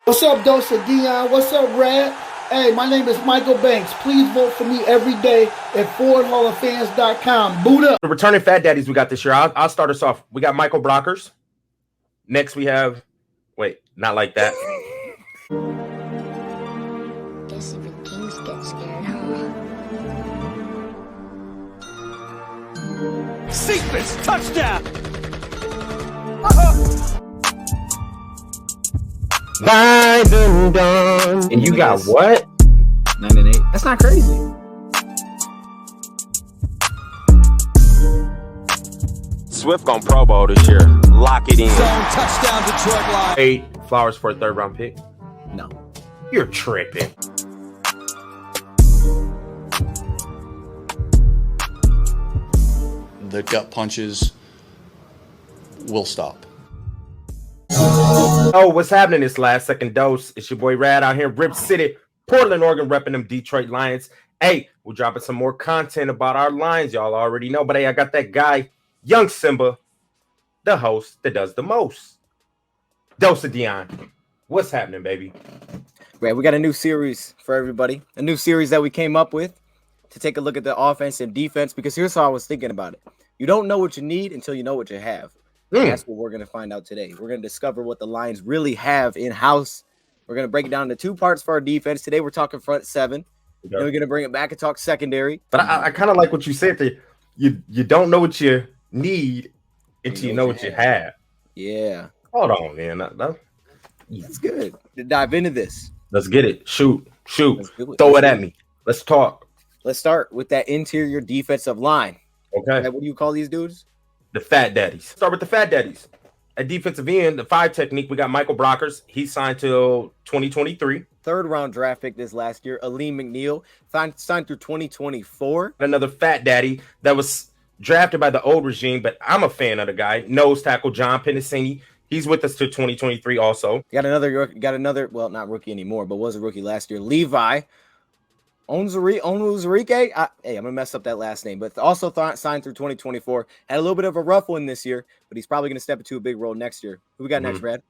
What's up, Dosa Dion? What's up, Rad? Hey, my name is Michael Banks. Please vote for me every day at FordHallOfFans.com. Boot up. The returning Fat Daddies we got this year. I'll start us off. We got Michael Brockers. Next we have, wait, not like that. Guess even kings get scared, huh? Sequence touchdown. And you got what? 9 and 8. That's not crazy. Swift on Pro Bowl this year. Lock it in. Zone touchdown, Detroit Lions. Trey Flowers for a third-round pick. No. You're tripping. The gut punches will stop. Oh, what's happening this last second dose? It's your boy Rad out here in Rip City, Portland, Oregon, repping them Detroit Lions. Hey, we're dropping some more content about our Lions. Y'all already know, but hey, I got that guy, Young Simba, the host that does the most. Dosa Dion, what's happening, baby? Right, we got a new series for everybody. A new series that we came up with to take a look at the offense and defense, because here's how I was thinking about it. You don't know what you need until you know what you have. That's what we're going to find out today. We're going to discover what the Lions really have in-house. We're going to break it down into two parts for our defense. Today, we're talking front seven. Then we're going to bring it back and talk secondary. But I kind of like what you said there. You don't know what you need until you know what you have. Yeah. Hold on, man. That's good. To dive into this. Let's get it. Shoot. Throw it at me. Let's talk. Let's start with that interior defensive line. Okay. What do you call these dudes? The Fat Daddies. Start with the Fat Daddies. At defensive end, the 5 technique, we got Michael Brockers. He signed till 2023. Third-round draft pick this last year. Alim McNeill signed through 2024. Another Fat Daddy that was drafted by the old regime, but I'm a fan of the guy. Nose tackle John Penisini. He's with us till 2023 also. Got another, well, not rookie anymore, but was a rookie last year. Levi Onwuzurike. Hey, I'm going to mess up that last name, but also signed through 2024. Had a little bit of a rough one this year, but he's probably going to step into a big role next year. Who we got next, Brad?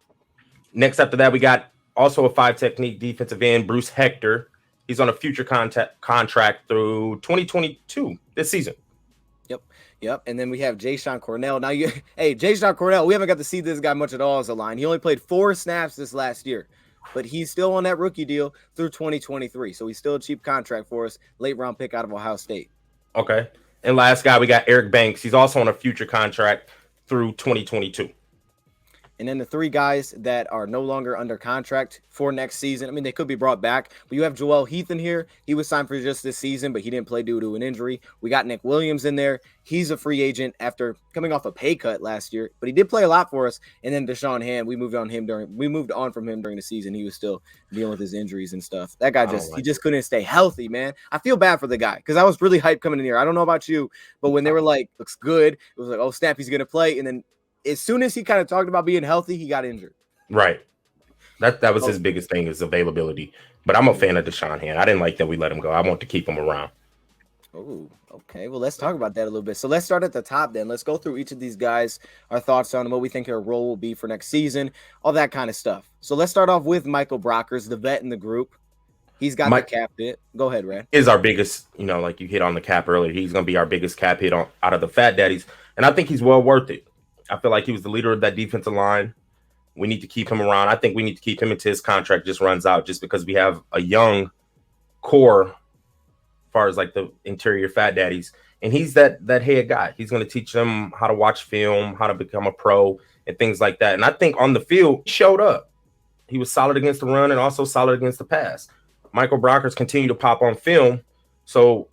Next after that, we got also a 5 technique defensive end, Bruce Hector. He's on a future contract through 2022 this season. Yep. And then we have Jayshon Cornell. Now, Jayshon Cornell, we haven't got to see this guy much at all as a line. He only played 4 snaps this last year, but he's still on that rookie deal through 2023. So he's still a cheap contract for us. Late round pick out of Ohio State. Okay. And last guy, we got Eric Banks. He's also on a future contract through 2022. And then the 3 guys that are no longer under contract for next season. I mean, they could be brought back, but you have Joel Heath in here. He was signed for just this season, but he didn't play due to an injury. We got Nick Williams in there. He's a free agent after coming off a pay cut last year, but he did play a lot for us. And then Deshaun Hand, we moved on from him during the season. He was still dealing with his injuries and stuff. That guy just couldn't stay healthy, man. I feel bad for the guy because I was really hyped coming in here. I don't know about you, but when they were like, looks good, it was like, oh snap, he's gonna play, and then as soon as he kind of talked about being healthy, he got injured. Right. That was his biggest thing, is availability. But I'm a fan of Deshaun Hand. I didn't like that we let him go. I want to keep him around. Oh, okay. Well, let's talk about that a little bit. So let's start at the top then. Let's go through each of these guys, our thoughts on what we think their role will be for next season, all that kind of stuff. So let's start off with Michael Brockers, the vet in the group. He's got the cap hit. Go ahead, Rand. Is our biggest, like you hit on the cap earlier. He's going to be our biggest cap hit out of the Fat Daddies. And I think he's well worth it. I feel like he was the leader of that defensive line. We need to keep him around. I think we need to keep him until his contract just runs out, just because we have a young core as far as like the interior Fat Daddies. And he's that head guy. He's going to teach them how to watch film, how to become a pro, and things like that. And I think on the field, he showed up. He was solid against the run and also solid against the pass. Michael Brockers continue to pop on film. So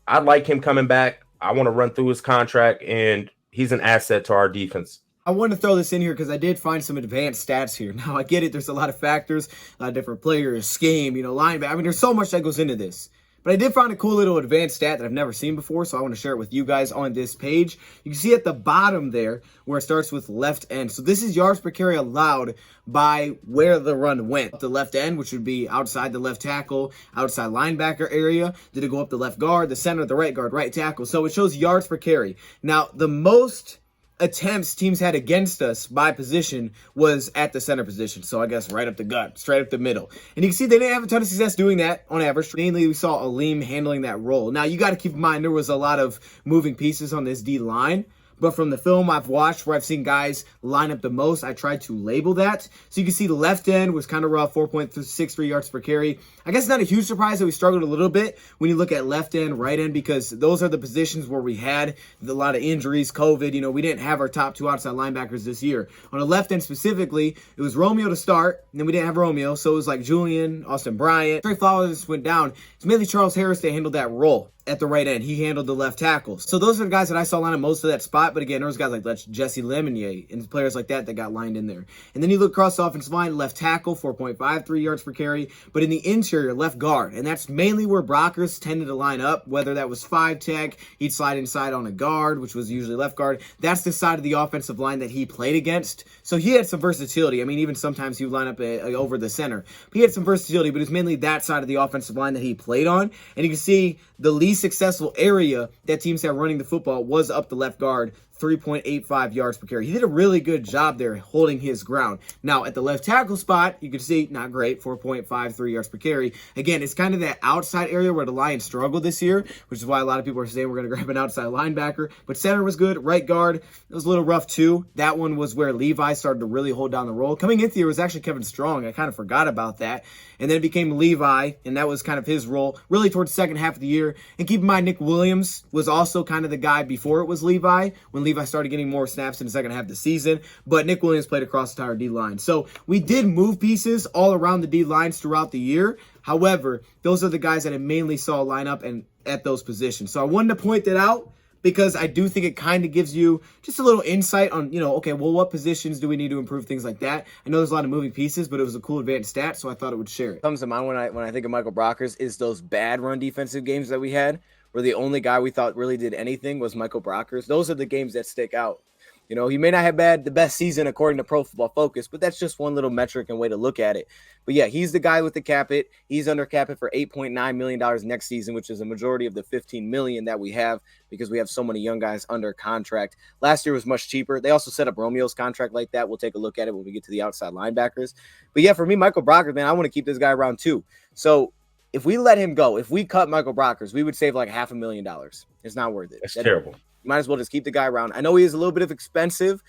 I like him coming back. I want to run through his contract, and he's an asset to our defense. I wanted to throw this in here because I did find some advanced stats here. Now, I get it. There's a lot of factors, different players, scheme, linebacker. I mean, there's so much that goes into this. But I did find a cool little advanced stat that I've never seen before, so I want to share it with you guys on this page. You can see at the bottom there where it starts with left end. So this is yards per carry allowed by where the run went. The left end, which would be outside the left tackle, outside linebacker area. Did it go up the left guard, the center, the right guard, right tackle? So it shows yards per carry. Now, the most attempts teams had against us by position was at the center position. So I guess right up the gut, straight up the middle. And you can see they didn't have a ton of success doing that on average. Mainly we saw Alim handling that role. Now you got to keep in mind there was a lot of moving pieces on this D line. But from the film I've watched where I've seen guys line up the most, I tried to label that. So you can see the left end was kind of rough, 4.63 yards per carry. I guess not a huge surprise that we struggled a little bit when you look at left end, right end, because those are the positions where we had a lot of injuries, COVID. You know, we didn't have our top 2 outside linebackers this year. On the left end specifically, it was Romeo to start, and then we didn't have Romeo. So it was like Julian, Austin Bryant. Trey Flowers went down. It's mainly Charles Harris that handled that role. At the right end, he handled the left tackles. So those are the guys that I saw line up most of that spot. But again, there was guys like Jesse Lemonnier and players like that got lined in there. And then you look across the offensive line, left tackle, 4.53 yards per carry. But in the interior, left guard. And that's mainly where Brockers tended to line up, whether that was 5-tech, he'd slide inside on a guard, which was usually left guard. That's the side of the offensive line that he played against. So he had some versatility. I mean, even sometimes he would line up over the center. But he had some versatility, but it's mainly that side of the offensive line that he played on. And you can see the least successful area that teams had running the football was up the left guard, 3.85 yards per carry. He did a really good job there holding his ground. Now, at the left tackle spot, you can see, not great, 4.53 yards per carry. Again, it's kind of that outside area where the Lions struggled this year, which is why a lot of people are saying we're going to grab an outside linebacker. But center was good. Right guard, it was a little rough too. That one was where Levi started to really hold down the role. Coming into the year was actually Kevin Strong. I kind of forgot about that. And then it became Levi, and that was kind of his role really towards the second half of the year. And keep in mind, Nick Williams was also kind of the guy before it was Levi, when Levi started getting more snaps in the second half of the season. But Nick Williams played across the entire D-line. So we did move pieces all around the D-lines throughout the year. However, those are the guys that I mainly saw line up and at those positions. So I wanted to point that out, because I do think it kind of gives you just a little insight on, okay, well, what positions do we need to improve, things like that. I know there's a lot of moving pieces, but it was a cool advanced stat, so I thought it would share it. Comes to mind when I think of Michael Brockers is those bad run defensive games that we had, where the only guy we thought really did anything was Michael Brockers. Those are the games that stick out. He may not have had the best season according to Pro Football Focus, but that's just one little metric and way to look at it. But yeah, he's the guy with the cap hit. He's under cap hit for $8.9 million next season, which is a majority of the $15 million that we have because we have so many young guys under contract. Last year was much cheaper. They also set up Romeo's contract like that. We'll take a look at it when we get to the outside linebackers. But yeah, for me, Michael Brockers, man, I want to keep this guy around too. So if we let him go, if we cut Michael Brockers, we would save like $500,000. It's not worth it. That's terrible. You might as well just keep the guy around. I know he is a little bit of expensive,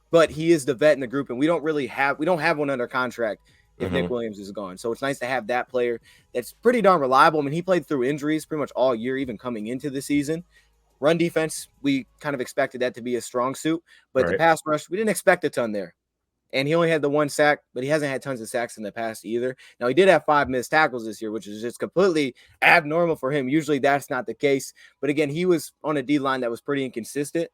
but he is the vet in the group, and we don't have one under contract if Nick Williams is gone. So it's nice to have that player that's pretty darn reliable. I mean, he played through injuries pretty much all year, even coming into the season. Run defense, we kind of expected that to be a strong suit, but the pass rush, we didn't expect a ton there. And he only had the 1 sack, but he hasn't had tons of sacks in the past either. Now, he did have 5 missed tackles this year, which is just completely abnormal for him. Usually that's not the case. But again, he was on a D-line that was pretty inconsistent.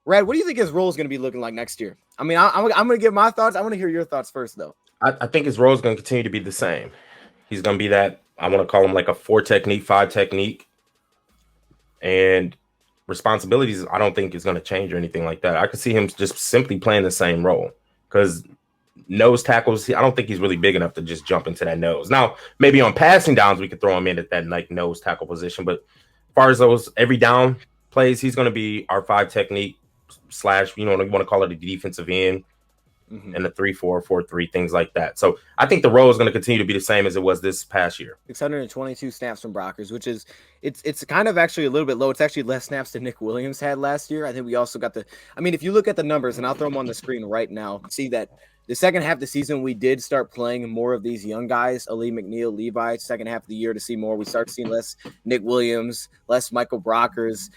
Rad, what do you think his role is going to be looking like next year? I mean, I'm going to give my thoughts. I want to hear your thoughts first, though. I think his role is going to continue to be the same. He's going to be that, I want to call him like a 4 technique, 5 technique. And responsibilities, I don't think is going to change or anything like that. I could see him just simply playing the same role. Because nose tackles, I don't think he's really big enough to just jump into that nose. Now, maybe on passing downs, we could throw him in at that like nose tackle position. But as far as those every down plays, he's going to be our 5 technique / you want to call it a defensive end and the 3-4, 4-3, things like that. So I think the role is going to continue to be the same as it was this past year. 622 snaps from Brockers, which is it's kind of actually a little bit low. It's actually less snaps than Nick Williams had last year. I think we also got if you look at the numbers, and I'll throw them on the screen right now, see that the second half of the season, we did start playing more of these young guys, Alim, McNeill, Levi, second half of the year to see more. We start seeing less Nick Williams, less Michael Brockers.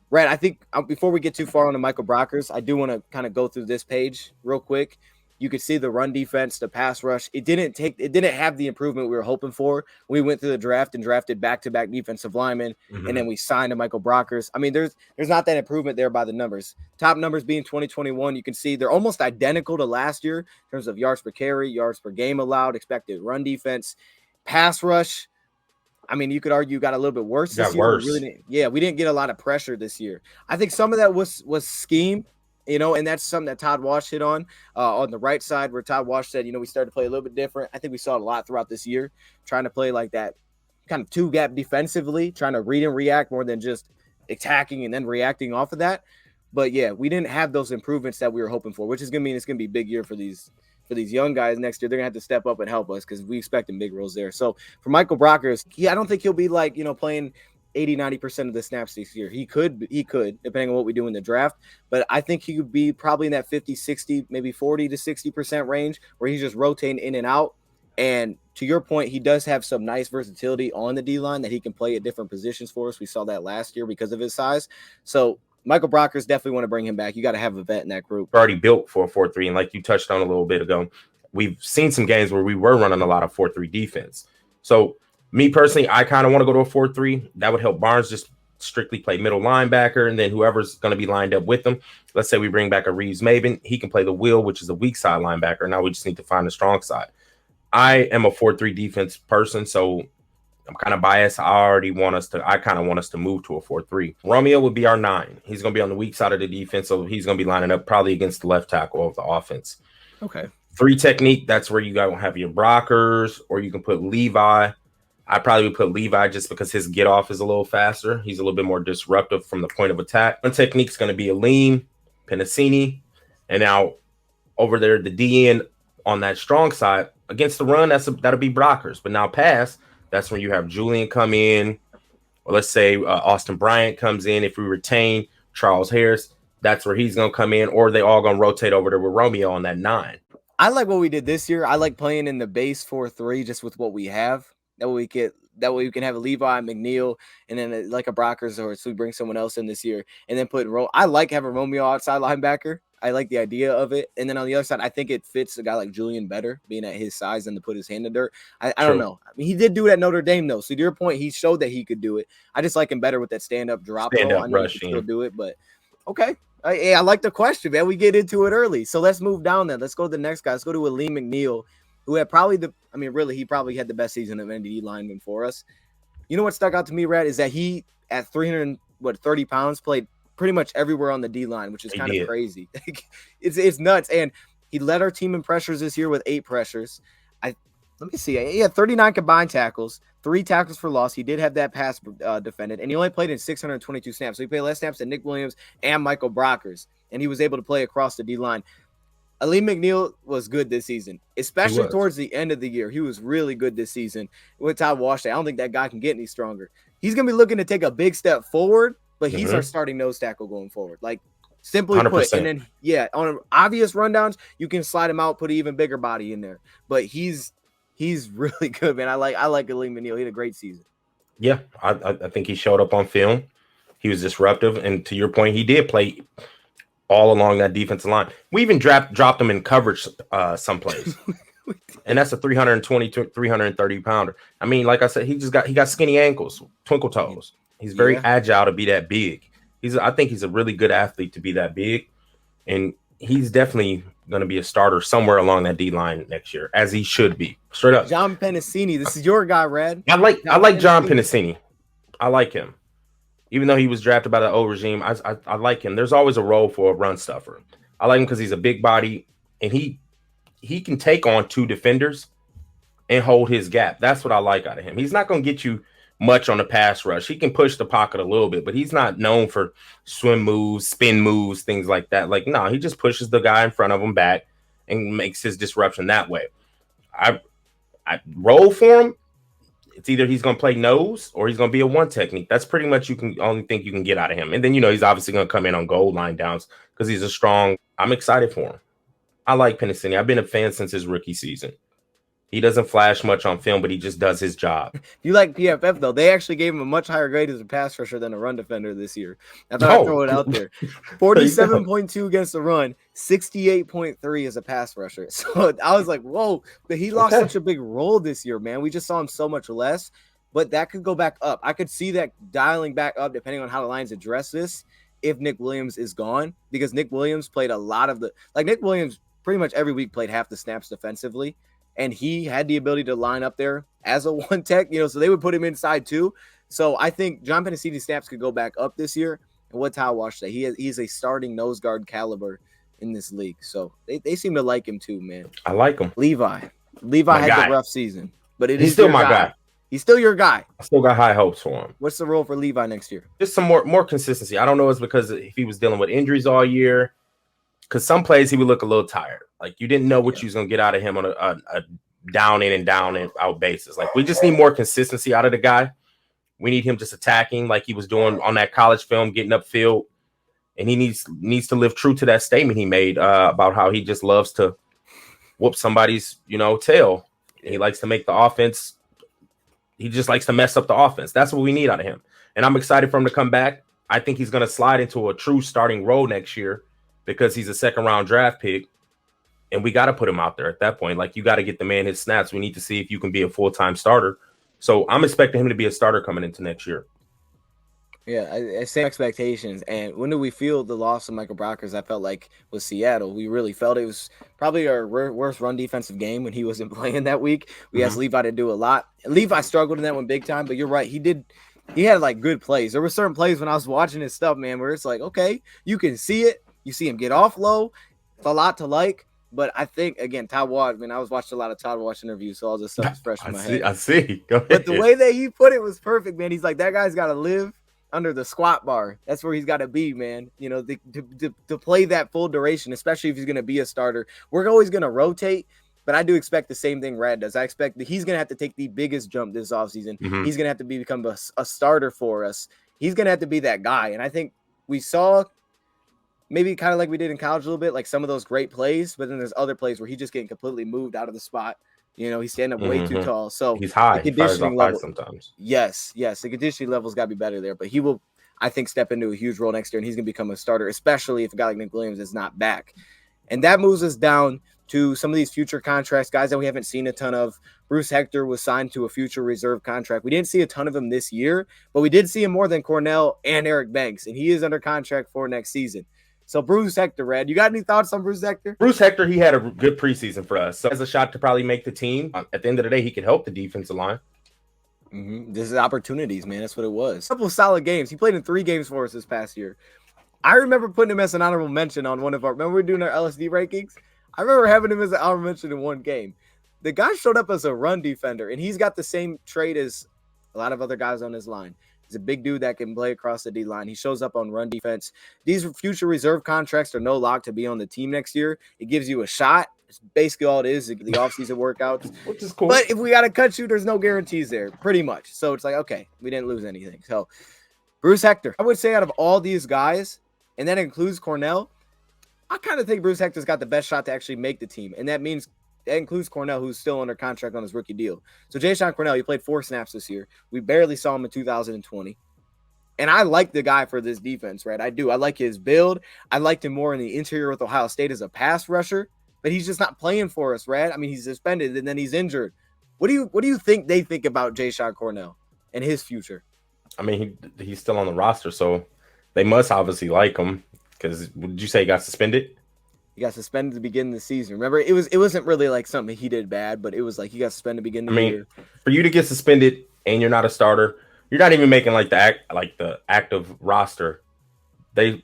Brad, I think before we get too far on to Michael Brockers, I do want to kind of go through this page real quick. You could see the run defense, the pass rush. It didn't have the improvement we were hoping for. We went through the draft and drafted back-to-back defensive linemen, and then we signed to Michael Brockers. I mean, there's not that improvement there by the numbers. Top numbers being 2021, you can see they're almost identical to last year in terms of yards per carry, yards per game allowed, expected run defense, pass rush. I mean, you could argue got a little bit worse this year. Worse. We didn't get a lot of pressure this year. I think some of that was scheme. And that's something that Todd Wash hit on the right side, where Todd Wash said, we started to play a little bit different. I think we saw it a lot throughout this year, trying to play like that kind of 2-gap defensively, trying to read and react more than just attacking and then reacting off of that. But yeah, we didn't have those improvements that we were hoping for, which is gonna mean it's gonna be a big year for these young guys next year. They're gonna have to step up and help us because we expect them big roles there. So for Michael Brockers, I don't think he'll be like, playing 80-90% of the snaps this year. He could, depending on what we do in the draft. But I think he could be probably in that 50, 60, maybe 40 to 60% range where he's just rotating in and out. And to your point, he does have some nice versatility on the D-line that he can play at different positions for us. We saw that last year because of his size. So Michael Brockers, definitely want to bring him back. You got to have a vet in that group. Already built for a 4-3, and like you touched on a little bit ago, we've seen some games where we were running a lot of 4-3 defense. So me personally, I kind of want to go to a 4-3. That would help Barnes just strictly play middle linebacker, and then whoever's going to be lined up with him. Let's say we bring back a Reeves Maven. He can play the wheel, which is a weak side linebacker. Now we just need to find the strong side. I am a 4-3 defense person, so I'm kind of biased. I kind of want us to move to a 4-3. Romeo would be our 9. He's going to be on the weak side of the defense, so he's going to be lining up probably against the left tackle of the offense. Okay. 3 technique, that's where you got to have your Brockers, or you can put Levi. I probably would put Levi just because his get off is a little faster. He's a little bit more disruptive from the point of attack. One technique is going to be Alim, Penisini, and now over there, the DN on that strong side against the run, that'll be Brockers. But now pass, that's when you have Julian come in, or let's say Austin Bryant comes in. If we retain Charles Harris, that's where he's going to come in, or they all going to rotate over to with Romeo on that 9. I like what we did this year. I like playing in the base 4-3 just with what we have. That way we can have a Levi, McNeill, and then like a Brockers, or so we bring someone else in this year, and then I like having Romeo outside linebacker. I like the idea of it. And then on the other side, I think it fits a guy like Julian better, being at his size than to put his hand in dirt. I don't know. I mean, he did do it at Notre Dame, though. So to your point, he showed that he could do it. I just like him better with that stand-up drop. I know rush, he can still do it, but okay. I like the question, man. We get into it early. So let's move down then. Let's go to the next guy. Let's go to Alim McNeill, who had probably he probably had the best season of NDE lineman for us. You know what stuck out to me, Rad, is that he, at 330 pounds, played pretty much everywhere on the D-line, which is kind of crazy. It's nuts. And he led our team in pressures this year with 8 pressures. Let me see. He had 39 combined tackles, 3 tackles for loss. He did have that pass defended, and he only played in 622 snaps. So he played less snaps than Nick Williams and Michael Brockers, and he was able to play across the D-line. Alim McNeill was good this season, especially towards the end of the year. He was really good this season with Todd Washington. I don't think that guy can get any stronger. He's going to be looking to take a big step forward, but he's our starting nose tackle going forward. Like, simply 100%. put. And then, on obvious rundowns, you can slide him out, put an even bigger body in there. But he's really good, man. I like Alim McNeill. He had a great season. Yeah, I think he showed up on film. He was disruptive, and to your point, he did play all along that defensive line. We even dropped him in coverage some plays. And that's a 320 to 330 pounder. I mean, like I said, he got skinny ankles, twinkle toes. He's very agile to be that big. I think he's a really good athlete to be that big, and he's definitely going to be a starter somewhere along that D line next year, as he should be. Straight up. John Penisini, this is your guy, Rad. I like John Penisini. I like him. Even though he was drafted by the old regime, I like him. There's always a role for a run stuffer. I like him because he's a big body, and he can take on 2 defenders and hold his gap. That's what I like out of him. He's not going to get you much on the pass rush. He can push the pocket a little bit, but he's not known for swim moves, spin moves, things like that. Like, no, he just pushes the guy in front of him back and makes his disruption that way. I roll for him. It's either he's going to play nose or he's going to be a 1 technique. That's pretty much only thing you can get out of him. And then, he's obviously going to come in on goal line downs because he's a strong. I'm excited for him. I like Penisini. I've been a fan since his rookie season. He doesn't flash much on film, but he just does his job. You like PFF, though. They actually gave him a much higher grade as a pass rusher than a run defender this year. I thought I'd throw it out there. 47.2 against the run, 68.3 as a pass rusher. So I was like, whoa. But he lost such a big role this year, man. We just saw him so much less. But that could go back up. I could see that dialing back up depending on how the Lions address this if Nick Williams is gone. Because Nick Williams played a lot of Nick Williams pretty much every week played half the snaps defensively. And he had the ability to line up there as a 1 tech, so they would put him inside too. So I think John Penisini snaps could go back up this year. And what Todd Wash said, he's a starting nose guard caliber in this league. So they seem to like him too, man. I like him. Levi had a rough season, but he's still my guy. He's still your guy. I still got high hopes for him. What's the role for Levi next year? Just some more consistency. I don't know if it's because if he was dealing with injuries all year, because some plays he would look a little tired. Like you didn't know what you was gonna get out of him on a down in and down and out basis. Like we just need more consistency out of the guy. We need him just attacking like he was doing on that college film, getting upfield. And he needs to live true to that statement he made about how he just loves to whoop somebody's, tail. He likes to make the offense. He just likes to mess up the offense. That's what we need out of him. And I'm excited for him to come back. I think he's going to slide into a true starting role next year because he's a second-round draft pick. And we got to put him out there at that point. Like, you got to get the man his snaps. We need to see if you can be a full-time starter. So I'm expecting him to be a starter coming into next year. Yeah, same expectations. And when do we feel the loss of Michael Brockers? I felt like with Seattle, we really felt it was probably our worst run defensive game when he wasn't playing that week. We asked Levi to do a lot. Levi struggled in that one big time, but you're right. He had like good plays. There were certain plays when I was watching his stuff, man, where it's like, okay, you can see it. You see him get off low. It's a lot to like. But I think, again, Todd Watt, I was watching a lot of Todd Watt interviews, so all this stuff is fresh in my head. I see. Go ahead. But the way that he put it was perfect, man. He's like, that guy's got to live under the squat bar. That's where he's got to be, man. To play that full duration, especially if he's going to be a starter. We're always going to rotate, but I do expect the same thing Rad does. I expect that he's going to have to take the biggest jump this offseason. He's going to have to become a starter for us. He's going to have to be that guy. And I think we saw maybe kind of like we did in college a little bit, like some of those great plays, but then there's other plays where he's just getting completely moved out of the spot. He's standing up way too tall. So he's high. The conditioning level sometimes. Yes. The conditioning level's got to be better there. But he will, I think, step into a huge role next year, and he's going to become a starter, especially if a guy like Nick Williams is not back. And that moves us down to some of these future contracts, guys that we haven't seen a ton of. Bruce Hector was signed to a future reserve contract. We didn't see a ton of him this year, but we did see him more than Cornell and Eric Banks, and he is under contract for next season. So Bruce Hector, Rad, you got any thoughts on Bruce Hector? Bruce Hector, he had a good preseason for us. So has a shot to probably make the team. At the end of the day, he could help the defensive line. This is opportunities, man. That's what it was. A couple of solid games. He played in 3 games for us this past year. I remember putting him as an honorable mention on one of our – remember we were doing our LSD rankings? I remember having him as an honorable mention in one game. The guy showed up as a run defender, and he's got the same trait as a lot of other guys on his line. He's a big dude that can play across the D-line. He shows up on run defense. These future reserve contracts are no lock to be on the team next year. It gives you a shot. It's basically all it is, the offseason workouts. Which is cool. But if we got to cut you, there's no guarantees there, pretty much. So it's like, okay, we didn't lose anything. So Bruce Hector, I would say out of all these guys, and that includes Cornell, I kind of think Bruce Hector's got the best shot to actually make the team. And that includes Cornell, who's still under contract on his rookie deal. So Jayshon Cornell, he played 4 snaps this year. We barely saw him in 2020. And I like the guy for this defense, right? I do. I like his build. I liked him more in the interior with Ohio State as a pass rusher, but he's just not playing for us, Rad. He's suspended and then he's injured. What do you think they think about Jayshon Cornell and his future? He's still on the roster, so they must obviously like him. Because did you say he got suspended? He got suspended at the beginning of the season. Remember, it wasn't really like something he did bad, but it was like he got suspended at the beginning of the year. For you to get suspended and you're not a starter, you're not even making the active roster. They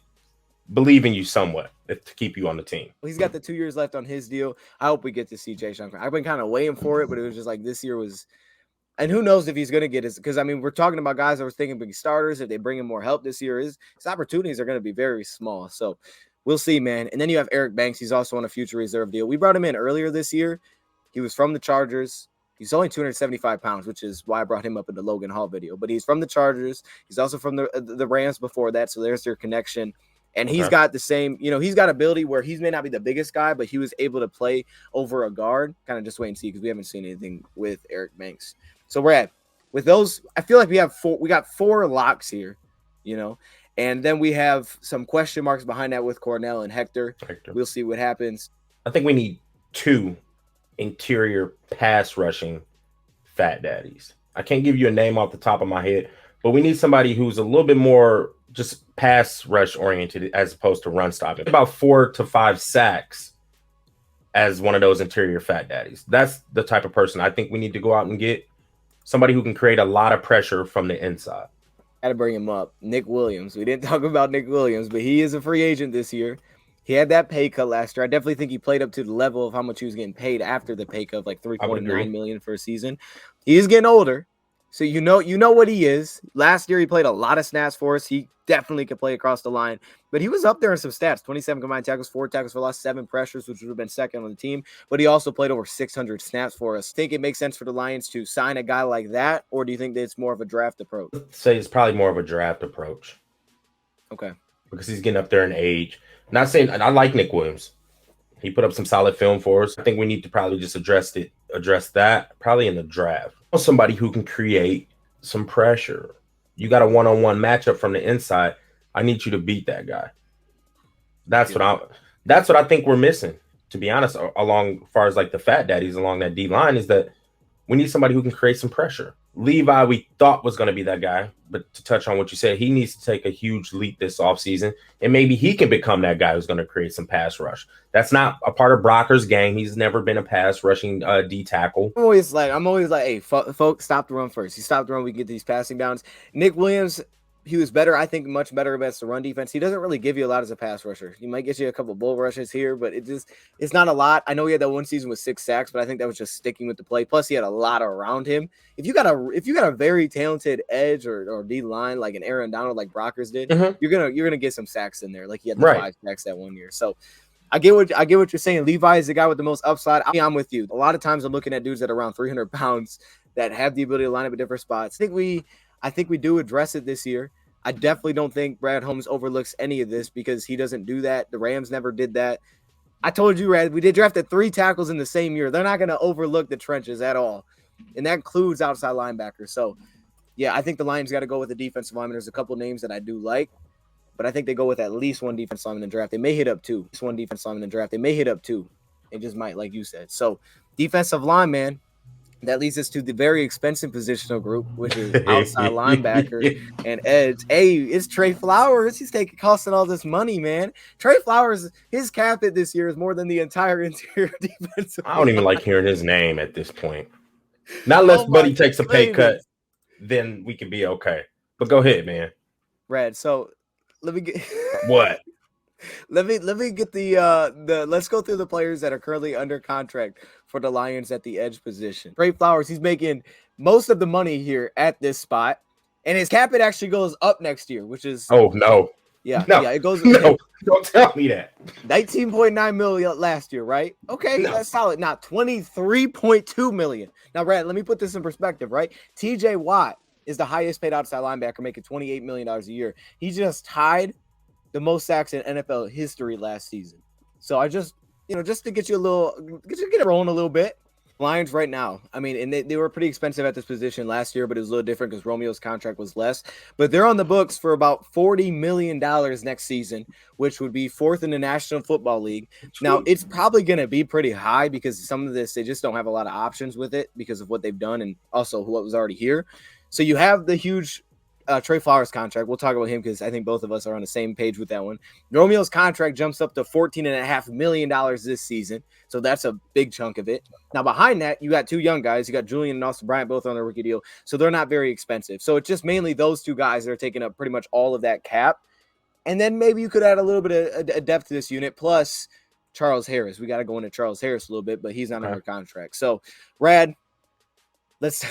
believe in you somewhat to keep you on the team. Well, he's got the 2 years left on his deal. I hope we get to see Jayshon. I've been kind of waiting for it, but it was just like this year was. And who knows if he's going to get his, because we're talking about guys that were thinking big starters. If they bring him more help this year, his opportunities are going to be very small. So we'll see, man. And then you have Eric Banks. He's also on a future reserve deal. We brought him in earlier this year. He was from the Chargers. He's only 275 pounds, which is why I brought him up in the Logan Hall video. But he's from the Chargers. He's also from the Rams before that. So there's their connection. And he's got the same, he's got ability where he may not be the biggest guy, but he was able to play over a guard. Kind of just wait and see because we haven't seen anything with Eric Banks. So we're at with those. I feel like we got 4 locks here, and then we have some question marks behind that with Cornell and Hector. We'll see what happens. I think we need 2 interior pass rushing fat daddies. I can't give you a name off the top of my head, but we need somebody who's a little bit more just pass rush oriented as opposed to run stopping. About 4 to 5 sacks as one of those interior fat daddies. That's the type of person I think we need to go out and get. Somebody who can create a lot of pressure from the inside. Got to bring him up. Nick Williams. We didn't talk about Nick Williams, but he is a free agent this year. He had that pay cut last year. I definitely think he played up to the level of how much he was getting paid after the pay cut, like $3.9 million for a season. He is getting older, So you know what he is. Last year he played a lot of snaps for us. He definitely could play across the line, but he was up there in some stats: 27 combined tackles, 4 tackles for loss, 7 pressures, which would have been second on the team. But he also played over 600 snaps for us. Think it makes sense for the Lions to sign a guy like that, or do you think that it's more of a draft approach? Say it's probably more of a draft approach. Okay, because he's getting up there in age. Not saying, and I like Nick Williams. He put up some solid film for us. I think we need to probably just address that probably in the draft. Somebody who can create some pressure. You got a one-on-one matchup from the inside. I need you to beat that guy. That's what I think we're missing, to be honest, along as far as like the fat daddies along that D line, is that we need somebody who can create some pressure. Levi, we thought was going to be that guy, but to touch on what you said, he needs to take a huge leap this offseason, and maybe he can become that guy who's going to create some pass rush. That's not a part of Brocker's gang. He's never been a pass rushing D tackle. I'm always like, hey, folks, stop the run first. You stop the run, we can get these passing downs. Nick Williams, he was better, I think, much better against the run defense. He doesn't really give you a lot as a pass rusher. He might get you a couple bull rushes here, but it's not a lot. I know he had that one season with 6 sacks, but I think that was just sticking with the play. Plus, he had a lot around him. If you got a very talented edge or D line like an Aaron Donald, like Brockers did, you're gonna get some sacks in there. Like he had the 5 sacks that one year. So I get what you're saying. Levi is the guy with the most upside. I'm with you. A lot of times I'm looking at dudes that are around 300 pounds that have the ability to line up at different spots. I think we do address it this year. I definitely don't think Brad Holmes overlooks any of this because he doesn't do that. The Rams never did that. I told you, Brad, we did drafted 3 tackles in the same year. They're not going to overlook the trenches at all. And that includes outside linebackers. So, yeah, I think the Lions got to go with the defensive lineman. There's a couple names that I do like, but I think they go with at least one defensive lineman in the draft. They may hit up 2. Just one defensive lineman in the draft. They may hit up 2. It just might, like you said. So, defensive line, man. That leads us to the very expensive positional group, which is outside linebacker and edge. Hey, it's Trey Flowers. He's costing all this money, man. Trey Flowers, his cap hit this year is more than the entire interior defensive. I don't even like hearing his name at this point. Not unless Buddy takes a pay cut, then we can be okay. But go ahead, man. Brad, so let me get what? Let me get the let's go through the players that are currently under contract for the Lions at the edge position. Trey Flowers, he's making most of the money here at this spot, and his cap it actually goes up next year, which is yeah, it goes don't tell me that. 19.9 million last year, right? Okay, that's solid. Now 23.2 million. Now, Brad, let me put this in perspective, right? TJ Watt is the highest paid outside linebacker, making $28 million a year. He just tied the most sacks in NFL history last season. So I just to get you get it rolling a little bit. Lions right now, I mean, and they were pretty expensive at this position last year, but it was a little different because Romeo's contract was less. But they're on the books for about $40 million next season, which would be 4th in the National Football League. Now, it's probably going to be pretty high because some of this, they just don't have a lot of options with it because of what they've done and also what was already here. So you have the huge Trey Flowers contract. We'll talk about him because I think both of us are on the same page with that one. Romeo's contract jumps up to $14.5 million this season. So that's a big chunk of it. Now behind that, you got 2 young guys. You got Julian and Austin Bryant both on their rookie deal. So they're not very expensive. So it's just mainly those 2 guys that are taking up pretty much all of that cap. And then maybe you could add a little bit of depth to this unit. Plus Charles Harris. We got to go into Charles Harris a little bit, but he's not under contract. So Rad, Let's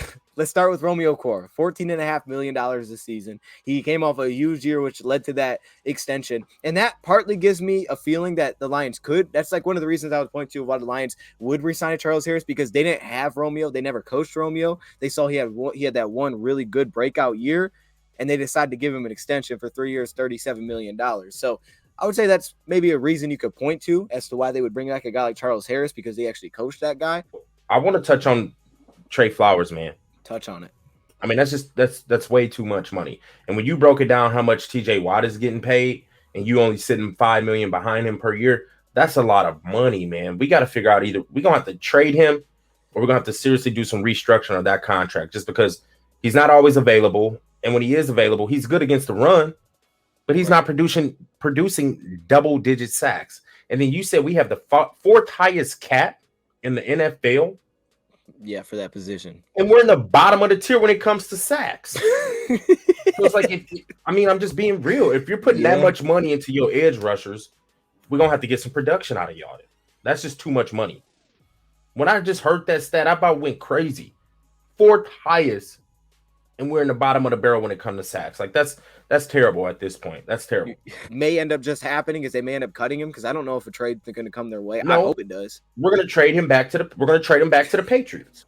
start with Romeo Core. $14.5 million this season. He came off a huge year, which led to that extension. And that partly gives me a feeling that the Lions could. That's like one of the reasons I would point to why the Lions would resign Charles Harris, because they didn't have Romeo. They never coached Romeo. They saw he had that one really good breakout year, and they decided to give him an extension for 3 years, $37 million. So I would say that's maybe a reason you could point to as to why they would bring back a guy like Charles Harris, because they actually coached that guy. I want to touch on Trey Flowers, man. Touch on it. I mean, that's way too much money. And when you broke it down how much TJ Watt is getting paid and you only sitting $5 million behind him per year, that's a lot of money, man. We got to figure out either we're going to have to trade him or we're going to have to seriously do some restructuring of that contract, just because he's not always available. And when he is available, he's good against the run, but he's not producing double-digit sacks. And then you said we have the 4th highest cap in the NFL. Yeah, for that position. And we're in the bottom of the tier when it comes to sacks. So it's like, I'm just being real. If you're putting that much money into your edge rushers, we're going to have to get some production out of y'all. That's just too much money. When I just heard that stat, I about went crazy. 4th highest and we're in the bottom of the barrel when it comes to sacks. Like that's terrible at this point. That's terrible. May end up just happening is they may end up cutting him because I don't know if a trade is going to come their way. No, I hope it does. We're gonna trade him back to the Patriots.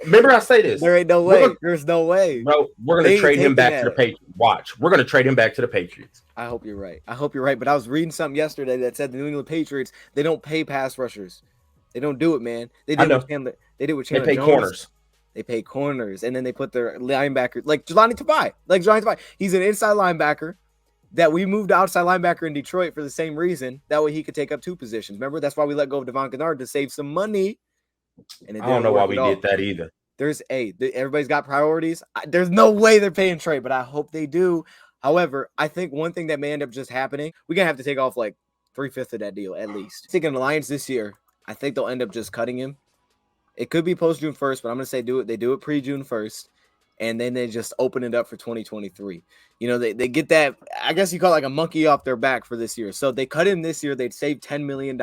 Remember, I say this. There ain't no way. There's no way, bro. We're gonna trade him back to the Patriots. Watch, we're gonna trade him back to the Patriots. I hope you're right. But I was reading something yesterday that said the New England Patriots, they don't pay pass rushers. They don't do it, man. They did with Chandler. They did with Chandler. They pay Jones. corners. They pay corners, and then they put their linebacker like Jelani Tabai. He's an inside linebacker that we moved outside linebacker in Detroit for the same reason. That way he could take up 2 positions. Remember, that's why we let go of Devon Kennard to save some money. And I don't know why we did that either. Everybody's got priorities. There's no way they're paying Trey, but I hope they do. However, I think one thing that may end up just happening, we're gonna have to take off like 3/5 of that deal at least. Thinking the Lions this year, I think they'll end up just cutting him. It could be post June 1st, but I'm gonna say they do it pre June 1st, and then they just open it up for 2023. You know, they get that, I guess you call it like a monkey off their back for this year. So they cut him this year, they'd save $10 million,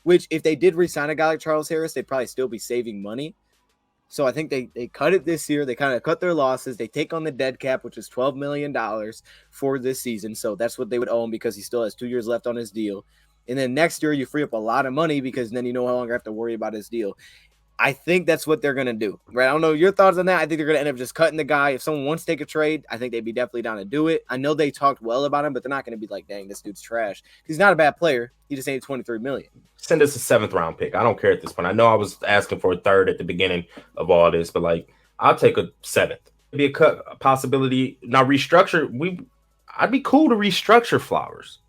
which if they did re-sign a guy like Charles Harris, they'd probably still be saving money. So I think they cut it this year. They kind of cut their losses. They take on the dead cap, which is $12 million for this season. So that's what they would owe him because he still has 2 years left on his deal. And then next year you free up a lot of money because then you no longer have to worry about his deal. I think that's what they're going to do, right? I don't know your thoughts on that. I think they're going to end up just cutting the guy. If someone wants to take a trade, I think they'd be definitely down to do it. I know they talked well about him, but they're not going to be like, dang, this dude's trash. He's not a bad player. He just ain't $23 million. Send us a 7th round pick. I don't care at this point. I know I was asking for a 3rd at the beginning of all this, but like, I'll take a 7th. Maybe a cut, a possibility. Now restructure. I'd be cool to restructure Flowers.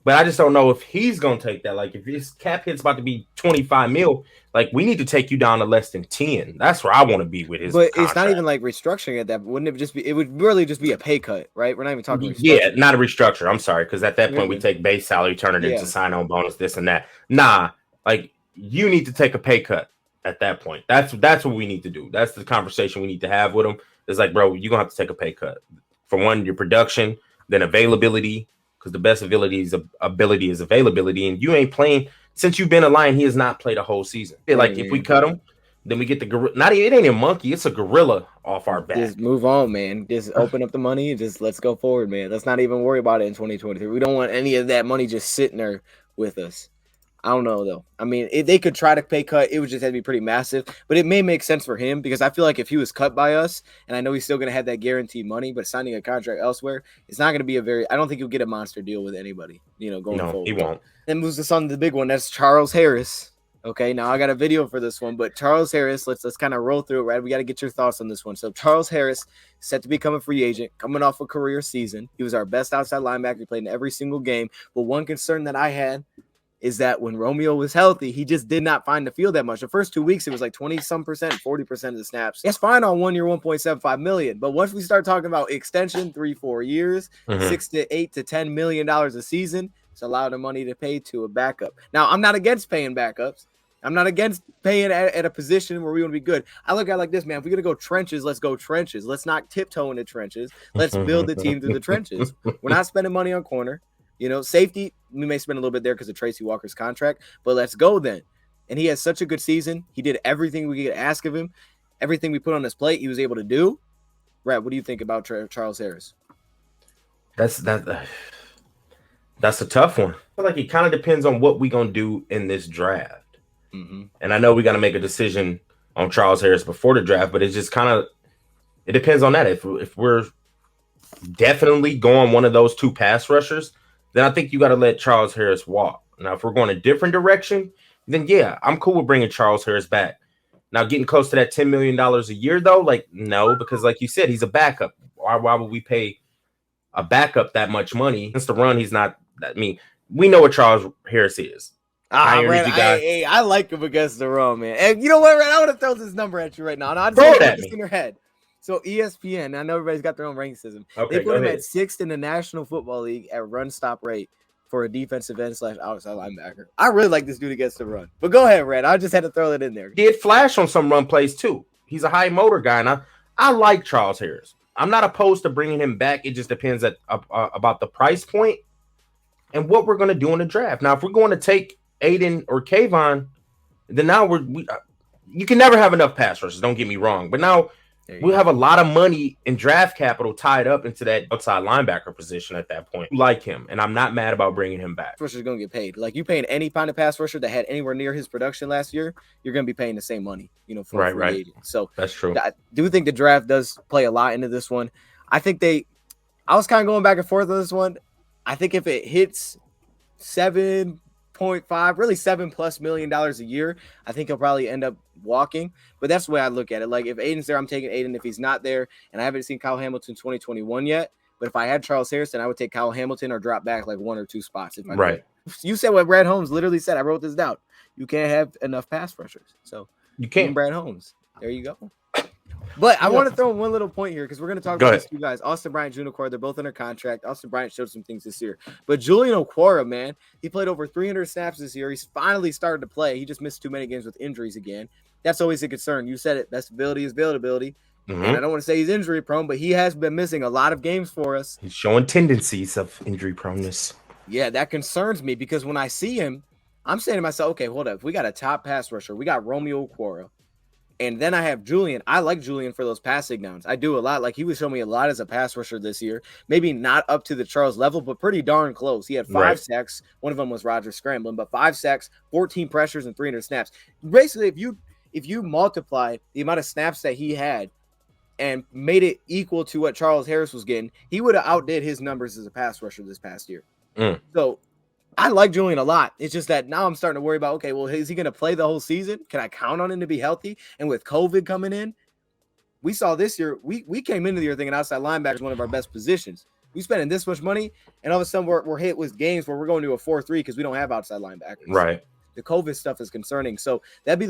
But I just don't know if he's going to take that. Like, if his cap hit's about to be 25 mil, like, we need to take you down to less than 10. That's where I want to be with his But contract. It's not even like restructuring at that. Wouldn't it just be – it would really just be a pay cut, right? We're not even talking Yeah, not a restructure. I'm sorry, because at that point, we take base salary, turn it into sign-on bonus, this and that. Nah, like, you need to take a pay cut at that point. That's what we need to do. That's the conversation we need to have with him. It's like, bro, you're going to have to take a pay cut. For one, your production, then availability, because the best ability is availability, and you ain't playing since you've been a Lion. He has not played a whole season. Like if we cut him, then we get the gorilla. It ain't a monkey; it's a gorilla off our back. Just move on, man. Just open up the money and just let's go forward, man. Let's not even worry about it in 2023. We don't want any of that money just sitting there with us. I don't know, though. I mean, if they could try to pay cut, it would just have to be pretty massive. But it may make sense for him because I feel like if he was cut by us, and I know he's still going to have that guaranteed money, but signing a contract elsewhere, it's not going to be I don't think he'll get a monster deal with anybody, going forward. No, he won't. Then moves us on to the big one. That's Charles Harris. Okay, now I got a video for this one, but Charles Harris, let's kind of roll through it, right? We got to get your thoughts on this one. So Charles Harris, set to become a free agent, coming off a career season. He was our best outside linebacker. He played in every single game. But one concern that I had is that when Romeo was healthy, he just did not find the field that much. The first 2 weeks, it was like 20-some percent, 40% of the snaps. That's fine on 1 year, $1.75 million. But once we start talking about extension, 3-4 years, $6 to $8 to $10 million a season, it's a lot of money to pay to a backup. Now, I'm not against paying backups. I'm not against paying at a position where we want to be good. I look at it like this, man. If we're going to go trenches, let's go trenches. Let's not tiptoe in the trenches. Let's build the team through the trenches. We're not spending money on corner. Safety, we may spend a little bit there because of Tracy Walker's contract, but let's go then. And he has such a good season. He did everything we could ask of him. Everything we put on his plate, he was able to do. Brad, what do you think about Charles Harris? That's a tough one. I feel like it kind of depends on what we're going to do in this draft. Mm-hmm. And I know we got to make a decision on Charles Harris before the draft, but it's just it depends on that. If we're definitely going one of those 2 pass rushers, then I think you got to let Charles Harris walk. Now, if we're going a different direction, then yeah, I'm cool with bringing Charles Harris back. Now, getting close to that $10 million a year, though, like, no, because like you said, he's a backup. Why would we pay a backup that much money? Against the run, he's not that mean. We know what Charles Harris is. I like him against the run, man. And you know what, Red? I want to throw this number at you right now. I just throw want it to at put this me. in your head. So ESPN, I know everybody's got their own ranking system. Okay, they put him at 6th in the National Football League at run stop rate for a defensive end / outside linebacker. I really like this dude against the run. But go ahead, Red. I just had to throw it in there. He did flash on some run plays too. He's a high motor guy, and I like Charles Harris. I'm not opposed to bringing him back. It just depends about the price point and what we're going to do in the draft. Now, if we're going to take Aiden or Kayvon, then now you can never have enough pass rushers. Don't get me wrong, but now We'll have a lot of money in draft capital tied up into that outside linebacker position at that point. Like him, and I'm not mad about bringing him back. Rusher's going to get paid. Like, you paying any kind of pass rusher that had anywhere near his production last year, you're going to be paying the same money, for a free agent. So that's true. I do think the draft does play a lot into this one. I think I was kind of going back and forth on this one. I think if it hits 7.5, really $7+ million a year, I think he'll probably end up walking. But that's the way I look at it. Like, if Aiden's there, I'm taking Aiden. If he's not there, and I haven't seen Kyle Hamilton 2021 yet, but if I had Charles Harrison, I would take Kyle Hamilton or drop back like 1 or 2 spots. If I right. Could. You said what Brad Holmes literally said. I wrote this down. You can't have enough pass rushers. So you can't. Brad Holmes. There you go. But I want to throw in one little point here because we're going to talk about these two guys, Austin Bryant, Junior Okwara. They're both under contract. Austin Bryant showed some things this year. But Julian Okwara, man, he played over 300 snaps this year. He's finally started to play. He just missed too many games with injuries again. That's always a concern. You said it. Best ability is buildability. Mm-hmm. And I don't want to say he's injury prone, but he has been missing a lot of games for us. He's showing tendencies of injury proneness. Yeah, that concerns me because when I see him, I'm saying to myself, okay, hold up. We got a top pass rusher. We got Romeo Okwara. And then I have Julian. I like Julian for those passing downs. I do a lot. Like, he was showing me a lot as a pass rusher this year. Maybe not up to the Charles level, but pretty darn close. He had 5 sacks. One of them was Roger scrambling, but 5 sacks, 14 pressures, and 300 snaps. Basically, if you multiply the amount of snaps that he had and made it equal to what Charles Harris was getting, he would have outdid his numbers as a pass rusher this past year. So I like Julian a lot. It's just that now I'm starting to worry about, okay, well, is he going to play the whole season? Can I count on him to be healthy? And with COVID coming in, we saw this year, we came into the year thinking outside linebacker is one of our best positions. We spending this much money, and all of a sudden we're hit with games where we're going to a 4-3 because we don't have outside linebackers. Right. The COVID stuff is concerning. So that'd be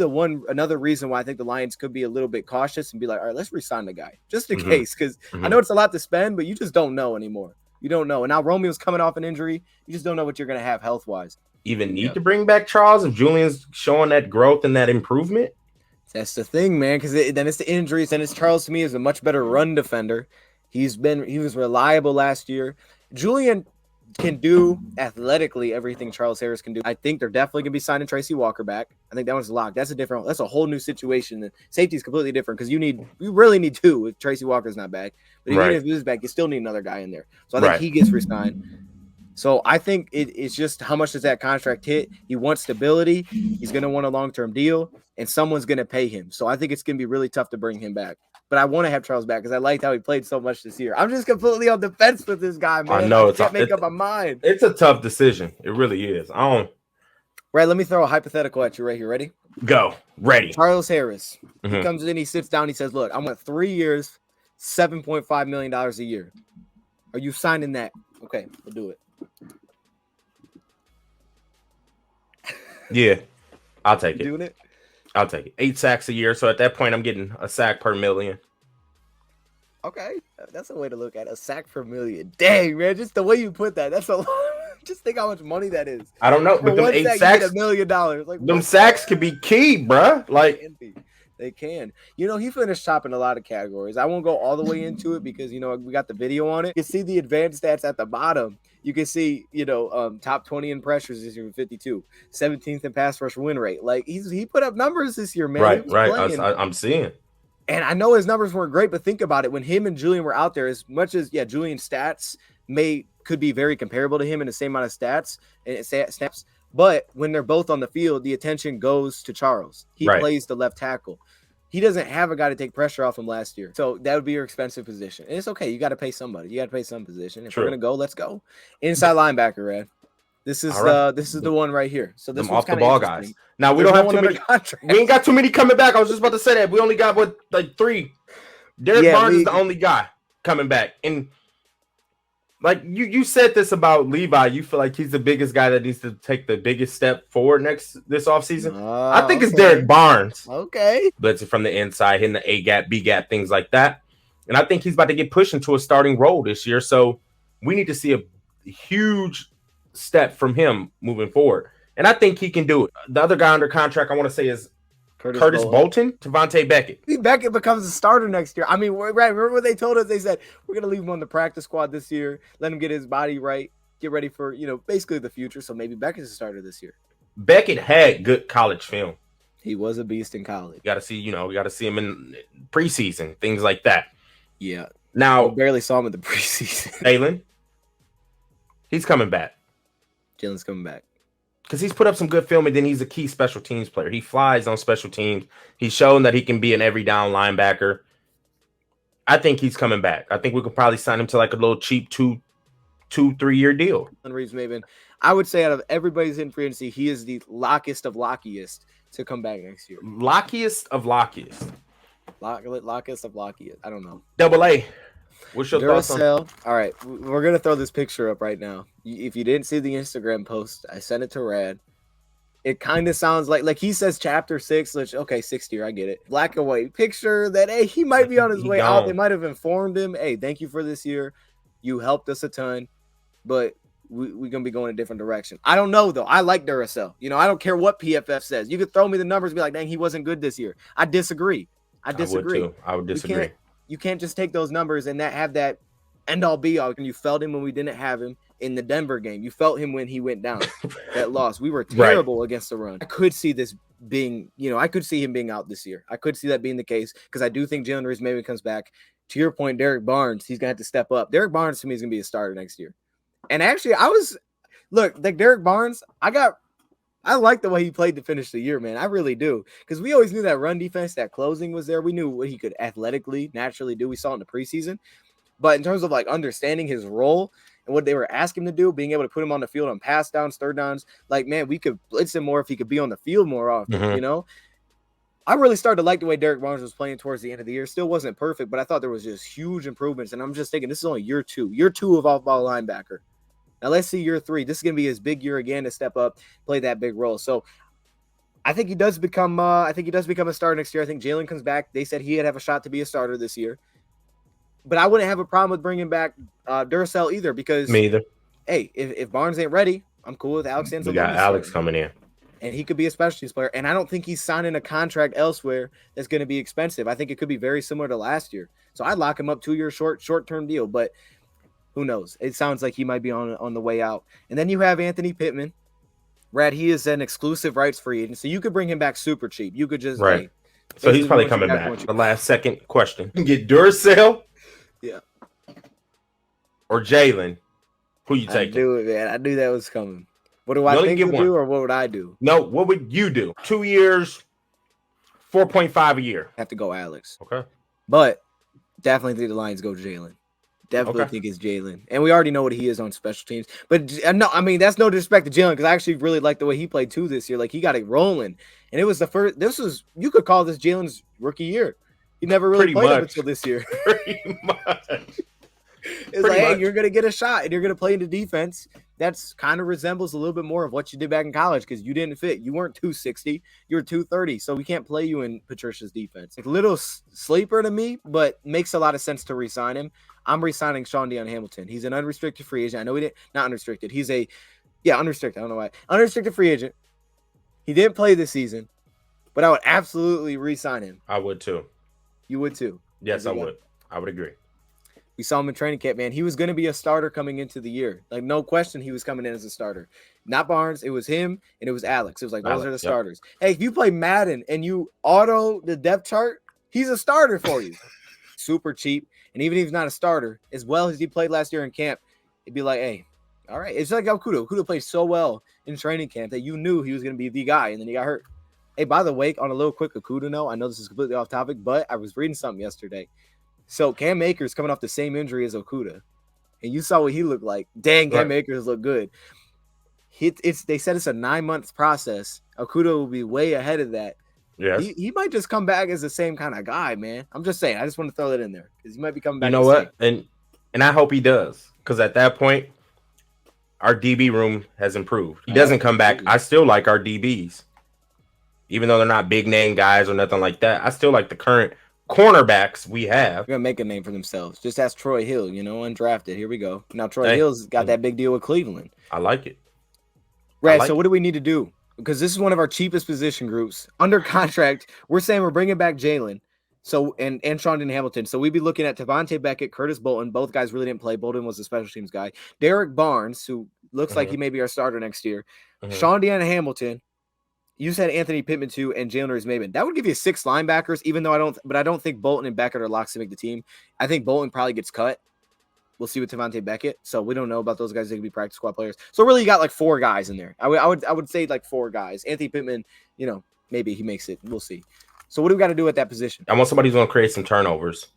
another reason why I think the Lions could be a little bit cautious and be like, all right, let's re-sign the guy just in case. Because I know it's a lot to spend, but you just don't know anymore. You don't know. And now Romeo's coming off an injury. You just don't know what you're going to have health-wise. Even need to bring back Charles if Julian's showing that growth and that improvement? That's the thing, man, because then it's the injuries. And it's Charles, to me, is a much better run defender. He was reliable last year. Julian can do athletically everything Charles Harris can do. I think they're definitely going to be signing Tracy Walker back. I think that one's locked. That's a whole new situation. The safety is completely different because you really need 2 if Tracy Walker's not back. But even if he's back, you still need another guy in there. So I think he gets re-signed. So I think it's just how much does that contract hit? He wants stability. He's going to want a long-term deal, and someone's going to pay him. So I think it's going to be really tough to bring him back. But I want to have Charles back because I liked how he played so much this year. I'm just completely on the fence with this guy, man. I know. I can't make up my mind. It's a tough decision. It really is. Right, let me throw a hypothetical at you right here. Ready? Go. Ready. Charles Harris. He comes in, he sits down, he says, look, I want 3 years, $7.5 million a year. Are you signing that? Okay, we'll do it. Yeah, I'll take it. Doing it? I'll take it. 8 sacks a year. So at that point, I'm getting a sack per million. Okay, that's a way to look at it. A sack per million. Dang, man, just the way you put that. That's a lot. Just think how much money that is. I don't know, but them 8 sacks, $1 million. Like, them sacks could be key, bruh. Like, they can. He finished top in a lot of categories. I won't go all the way into it because, we got the video on it. You can see the advanced stats at the bottom. You can see, top 20 in pressures this year with 52, 17th in pass rush win rate. Like, he put up numbers this year, man. Right. I'm seeing. And I know his numbers weren't great, but think about it. When him and Julian were out there, as much as, Julian's stats could be very comparable to him in the same amount of stats and snaps. But when they're both on the field, the attention goes to Charles. He plays the left tackle. He doesn't have a guy to take pressure off him last year. So that would be your expensive position. And it's okay. You got to pay somebody. You got to pay some position. If we're going to go, let's go. Inside linebacker, Red. This is the one right here. So this one's off the ball guys. Now we don't have too many. We ain't got too many coming back. I was just about to say that. We only got 3. Derek Barnes is the only guy coming back. And like you said this about Levi, you feel like he's the biggest guy that needs to take the biggest step forward this offseason. I think it's Derek Barnes. Okay. Blitzing from the inside, hitting the A gap, B gap, things like that. And I think he's about to get pushed into a starting role this year. So we need to see a huge step from him moving forward. And I think he can do it. The other guy under contract I want to say is Curtis Bolton, Devontae Beckett. Beckett becomes a starter next year. I mean, right? Remember what they told us? They said, we're going to leave him on the practice squad this year, let him get his body right, get ready for, basically the future. So maybe Beckett's a starter this year. Beckett had good college film. He was a beast in college. We got to see him in preseason, things like that. Yeah. Now, We barely saw him in the preseason. Jalen, he's coming back Jalen's coming back. because he's put up some good film, and then he's a key special teams player. He flies on special teams. He's shown that he can be an every down linebacker. I think he's coming back. I think we could probably sign him to like a little cheap 2-3 year deal. Reeves Maven, I would say out of everybody's in free agency, he is the lockiest of lockiest to come back next year. Lockiest of lockiest. Lockiest of lockiest. I don't know. Double A. What's your thoughts on? Duracell. All right, we're gonna throw this picture up right now. If you didn't see the Instagram post, I sent it to Rad. It kind of sounds like he says chapter 6, which okay, 6th year, I get it. Black and white picture that hey, he might be on his way out. They might have informed him, hey, thank you for this year. You helped us a ton, but we're gonna be going a different direction. I don't know though. I like Duracell. I don't care what PFF says. You could throw me the numbers and be like, dang, he wasn't good this year. I disagree. I would disagree. You can't just take those numbers and have that end all be all. And you felt him when we didn't have him in the Denver game. You felt him when he went down. That loss. We were terrible against the run. I could see this being, I could see him being out this year. I could see that being the case because I do think Jalen Reeves maybe comes back. To your point, Derek Barnes, he's gonna have to step up. Derek Barnes to me is gonna be a starter next year. And actually, like Derek Barnes, I like the way he played to finish the year, man. I really do. Because we always knew that run defense, that closing was there. We knew what he could athletically, naturally do. We saw it in the preseason. But in terms of like understanding his role and what they were asking him to do, being able to put him on the field on pass downs, third downs, like, man, we could blitz him more if he could be on the field more often, I really started to like the way Derek Barnes was playing towards the end of the year. Still wasn't perfect, but I thought there was just huge improvements. And I'm just thinking this is only year 2 of off-ball linebacker. Now let's see year 3. This is going to be his big year again to step up, play that big role. So I think he does become a starter next year. I think Jalen comes back. They said he'd have a shot to be a starter this year. But I wouldn't have a problem with bringing back Duracell either because me either. Hey, if Barnes ain't ready, I'm cool with Alex Anzalone. We got Alex coming in. And he could be a specialties player. And I don't think he's signing a contract elsewhere that's going to be expensive. I think it could be very similar to last year. So I'd lock him up 2-year short-term deal. But who knows? It sounds like he might be on the way out. And then you have Anthony Pittman. Rad, he is an exclusive rights free agent. So you could bring him back super cheap. You could just right. So he's probably coming back. The last second question. Get Duracell? Yeah. Or Jalen? Who you taking? I knew it, man. I knew that was coming. What do I think you do, or what would I do? No, what would you do? 2 years, 4.5 a year. Have to go Alex. Okay. But definitely think the Lions go Jalen. Definitely think it's Jalen. And we already know what he is on special teams. But no, I mean, that's no disrespect to Jalen because I actually really like the way he played too this year. Like he got it rolling. And it was you could call this Jalen's rookie year. He never really played up until this year. Pretty much. It's hey, you're going to get a shot and you're going to play into defense. That's kind of resembles a little bit more of what you did back in college because you didn't fit. You weren't 260. You were 230. So we can't play you in Patricia's defense. Like, little sleeper to me, but makes a lot of sense to re-sign him. I'm re-signing Sean Deion Hamilton. He's an unrestricted free agent. I know he didn't, not unrestricted. He's unrestricted. I don't know why. Unrestricted free agent. He didn't play this season, but I would absolutely re-sign him. I would too. You would too. Yes, I would. I would agree. We saw him in training camp, man. He was going to be a starter coming into the year. Like, no question he was coming in as a starter. Not Barnes. It was him, and it was Alex. It was like, those are the starters. Hey, if you play Madden and you auto the depth chart, he's a starter for you. Super cheap. And even if he's not a starter, as well as he played last year in camp, it'd be like, hey, all right. It's like Okudah. Okudah played so well in training camp that you knew he was going to be the guy, and then he got hurt. Hey, by the way, on a little quick Okudah note, I know this is completely off topic, but I was reading something yesterday. So Cam Akers coming off the same injury as Okudah, and you saw what he looked like. Dang, Cam Akers looked good. They said it's a 9-month process. Okudah will be way ahead of that. Yes. He might just come back as the same kind of guy, man. I'm just saying. I just want to throw that in there because he might be coming back. You know what? And I hope he does because at that point, our DB room has improved. He doesn't come back. I still like our DBs, even though they're not big name guys or nothing like that. I still like the current cornerbacks we have. They're gonna make a name for themselves. Just ask Troy Hill, undrafted. Here we go. Now Troy Hill's got that big deal with Cleveland. I like it. Right. So what do we need to do? Because this is one of our cheapest position groups under contract. We're saying we're bringing back Jalen. So and Sean Deion Hamilton. So we'd be looking at Devontae Beckett, Curtis Bolton. Both guys really didn't play. Bolton was the special teams guy. Derek Barnes, who looks like he may be our starter next year. Sean Deion Hamilton, You said Anthony Pittman too, and Jalen Reeves-Maybin. That would give you 6 linebackers, even though I don't think Bolton and Beckett are locks to make the team. I think Bolton probably gets cut. We'll see with Devontae Beckett. So we don't know about those guys. They could be practice squad players. So really, you got like 4 guys in there. I would say like 4 guys. Anthony Pittman, maybe he makes it. We'll see. So what do we got to do at that position? I want somebody who's going to create some turnovers.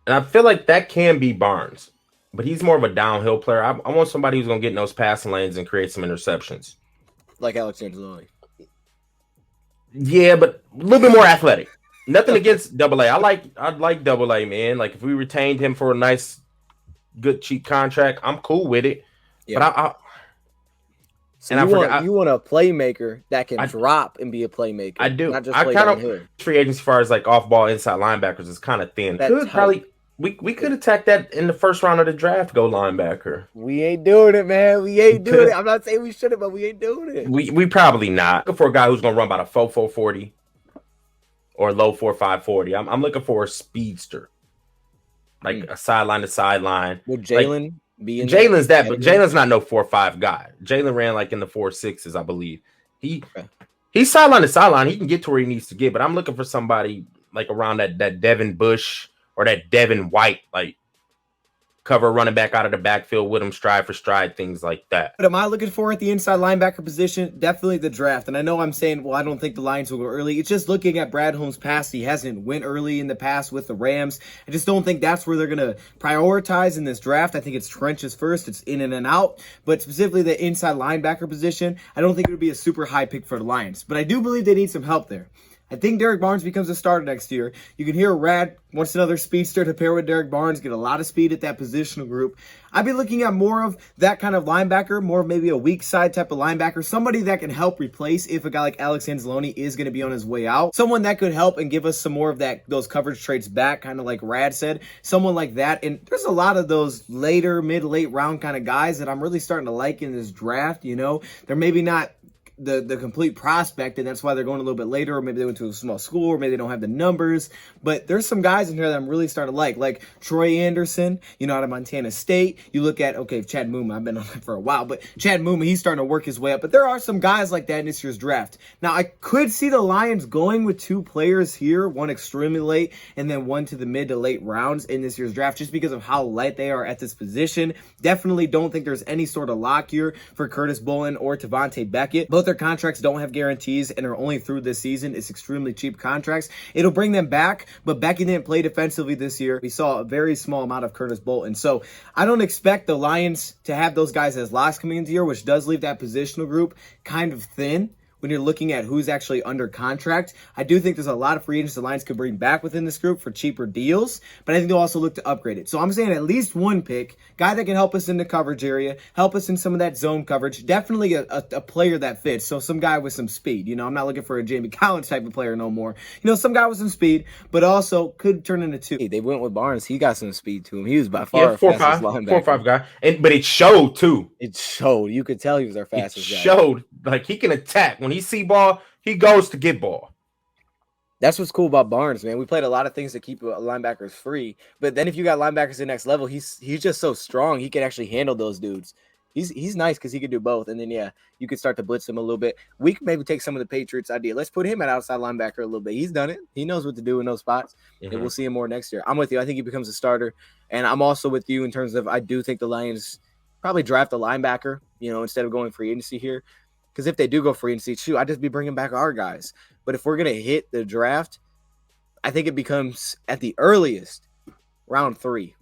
And I feel like that can be Barnes, but he's more of a downhill player. I want somebody who's going to get in those passing lanes and create some interceptions. Like Alex Anzalone. Yeah, but a little bit more athletic. Nothing against AA. I'd like AA, man. Like if we retained him for a nice, good, cheap contract, I'm cool with it. Yeah. But you want a playmaker that can drop and be a playmaker. I do. Not just I play kind downhill. of free agency as far as like off ball inside linebackers is kind of thin. We could attack that in the first round of the draft. Go linebacker. We ain't doing it, man. We ain't doing it. I'm not saying we shouldn't, but we ain't doing it. We probably not. Looking for a guy who's gonna run about a 4.40 or low 4.5 I'm looking for a speedster, like a sideline to sideline. Would Jalen be in? Jalen's that, but Jalen's not no 4.5 guy. Jalen ran like in the 4.6s, I believe. He's sideline to sideline. He can get to where he needs to get, but I'm looking for somebody like around that Devin Bush or that Devin White, like cover running back out of the backfield with him, stride for stride, things like that. What am I looking for at the inside linebacker position? Definitely the draft. And I know I'm saying, well, I don't think the Lions will go early. It's just looking at Brad Holmes' past. He hasn't went early in the past with the Rams. I just don't think that's where they're going to prioritize in this draft. I think it's trenches first. It's in and out. But specifically the inside linebacker position, I don't think it would be a super high pick for the Lions. But I do believe they need some help there. I think Derek Barnes becomes a starter next year. You can hear Rad wants another speedster to pair with Derek Barnes, get a lot of speed at that positional group. I'd be looking at more of that kind of linebacker, more of maybe a weak side type of linebacker, somebody that can help replace if a guy like Alex Anzalone is going to be on his way out. Someone that could help and give us some more of those coverage traits back, kind of like Rad said. Someone like that. And there's a lot of those later, mid-late round kind of guys that I'm really starting to like in this draft. They're maybe not the complete prospect, and that's why they're going a little bit later, or maybe they went to a small school, or maybe they don't have the numbers. But there's some guys in here that I'm really starting to like Troy Anderson, out of Montana State. You look at, Chad Muma, I've been on that for a while, but Chad Muma, he's starting to work his way up. But there are some guys like that in this year's draft. Now, I could see the Lions going with 2 players here, one extremely late, and then one to the mid to late rounds in this year's draft, just because of how light they are at this position. Definitely don't think there's any sort of lock here for Curtis Bolin or Devontae Beckett. Both their contracts don't have guarantees and are only through this season. It's extremely cheap contracts. It'll bring them back, but Beckett didn't play defensively this year. We saw a very small amount of Curtis Bolton. So I don't expect the Lions to have those guys as locks coming into the year, which does leave that positional group kind of thin when you're looking at who's actually under contract. I do think there's a lot of free agents the Lions could bring back within this group for cheaper deals, but I think they'll also look to upgrade it. So I'm saying at least one pick, guy that can help us in the coverage area, help us in some of that zone coverage, definitely a player that fits. So some guy with some speed. I'm not looking for a Jamie Collins type of player no more. some guy with some speed, but also could turn into 2. They went with Barnes. He got some speed to him. He was by far our 4.5 fastest linebacker. 4.5 guy. But it showed too. It showed. You could tell he was our fastest guy. It showed. Like he can attack. When he see ball, he goes to get ball. That's what's cool about Barnes, man. We played a lot of things to keep linebackers free, but then if you got linebackers the next level, he's just so strong. He can actually handle those dudes. He's nice because he can do both. And then you could start to blitz him a little bit. We could maybe take some of the Patriots idea. Let's put him at outside linebacker a little bit. He's done it. He knows what to do in those spots, and we'll see him more next year. I'm with you. I think he becomes a starter, and I'm also with you in terms of I do think the Lions probably draft a linebacker, instead of going free agency here. Because if they do go free agency, I'd just be bringing back our guys. But if we're going to hit the draft, I think it becomes at the earliest round 3.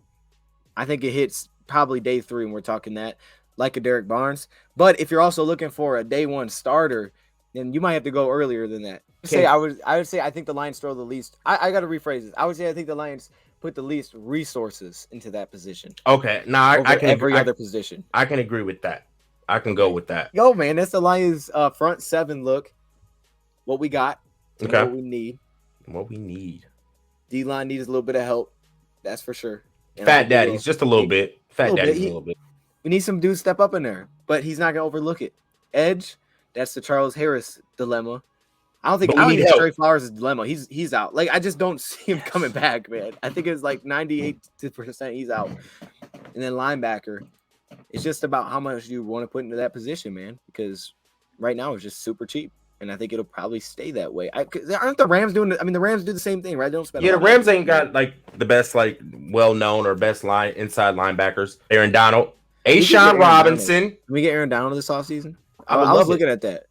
I think it hits probably day 3 when we're talking that, like a Derek Barnes. But if you're also looking for a day 1 starter, then you might have to go earlier than that. I would say I think the Lions throw the least. I got to rephrase this. I would say I think the Lions put the least resources into that position. Okay, now I can every other position. I can agree with that. I can go with that. Yo, man, that's the Lions front 7 look. What we got. Okay. What we need. What we need. D-line needs a little bit of help. That's for sure. And Fat Daddy's just a little bit. Fat Daddy's a little bit. We need some dudes step up in there, but he's not going to overlook it. Edge, that's the Charles Harris dilemma. I don't think it's Trey Flowers' dilemma. He's out. Like, I just don't see him coming back, man. I think it's like 98% he's out. And then linebacker. It's just about how much you want to put into that position, man, because right now it's just super cheap. and I think it'll probably stay that way. 'Cause aren't the Rams doing? The Rams do the same thing, right? They don't spend. Yeah, the Rams ain't got like the best, like well-known or best inside linebackers. Aaron Donald, Ashawn Robinson. Can we get Aaron Donald this offseason? I would I was love looking at that.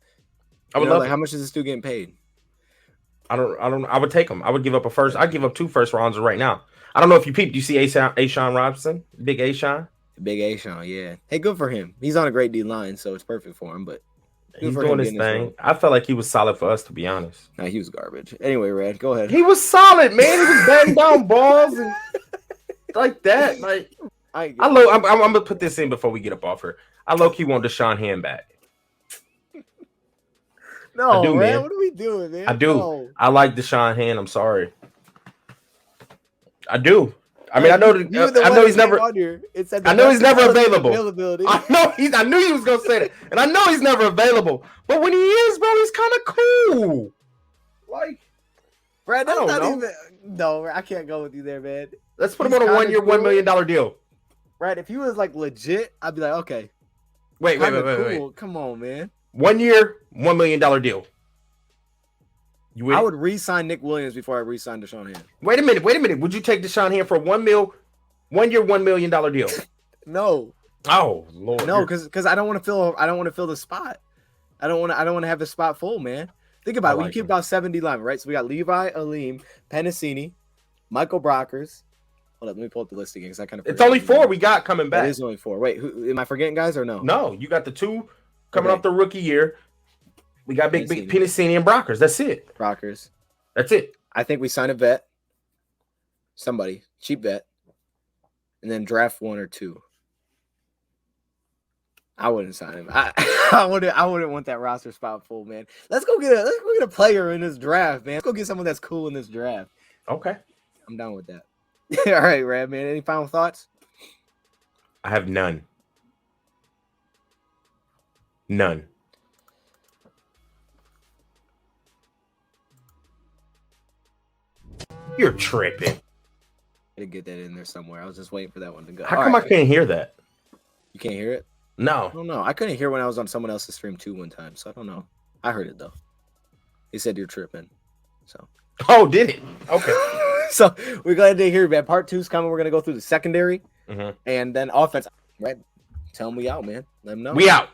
I would love how much is this dude getting paid? I don't. I would take him. I would give up a first. I'd give up 2 first rounds right now. I don't know if you peeped. You see Ashawn Robinson, big Ashawn. Big Ashawn, yeah. Hey, good for him. He's on a great D line, so it's perfect for him. But he's doing his thing. I felt like he was solid for us, to be honest. Nah, he was garbage. Anyway, Red, go ahead. He was solid, man. He was batting down balls and like that. Like I'm gonna put this in before we get up off her. I low key want Deshaun Hand back. No, I do, man. What are we doing, man? I do. No. I like Deshaun Hand. I'm sorry. I do. I mean, I know he's never. I know he's never available. I knew he was gonna say that, and I know he's never available. But when he is, bro, he's kind of cool. Like, Brad, I don't know. even. No, I can't go with you there, man. Let's put him on a 1-year, $1 million deal. Right? If he was like legit, I'd be like, okay. Wait. Come on, man. 1 year, $1 million deal. I would re-sign Nick Williams before I re-sign Deshaun Hand. Wait a minute. Would you take Deshaun Hand for a 1 year, $1 million deal? No. Oh Lord. No, because I don't want to fill the spot. I don't want to have the spot full, man. Think about it. We keep about 70 linemen, right? So we got Levi, Alim, Penisini, Michael Brockers. Hold up, let me pull up the list again because I kind of. It's only 4 we got coming back. It is only 4. Wait, am I forgetting guys or no? No, you got the 2 coming off the rookie year. We got big Penisini and Brockers. That's it. Brockers. That's it. I think we sign a vet. Somebody cheap vet, and then draft 1 or 2. I wouldn't sign him. I wouldn't want that roster spot full, man. Let's go get a player in this draft, man. Let's go get someone that's cool in this draft. Okay. I'm down with that. All right, Rad, man. Any final thoughts? I have none. None. You're tripping. I did get that in there somewhere. I was just waiting for that one to go. How come I can't hear that? You can't hear it? No. I don't know. I couldn't hear when I was on someone else's stream too one time, so I don't know. I heard it though. He said you're tripping. So. Oh, did it? Okay. So we're glad to hear, man. Part 2's coming. We're gonna go through the secondary and then offense. Right? Tell them we out, man. Let them know. We out.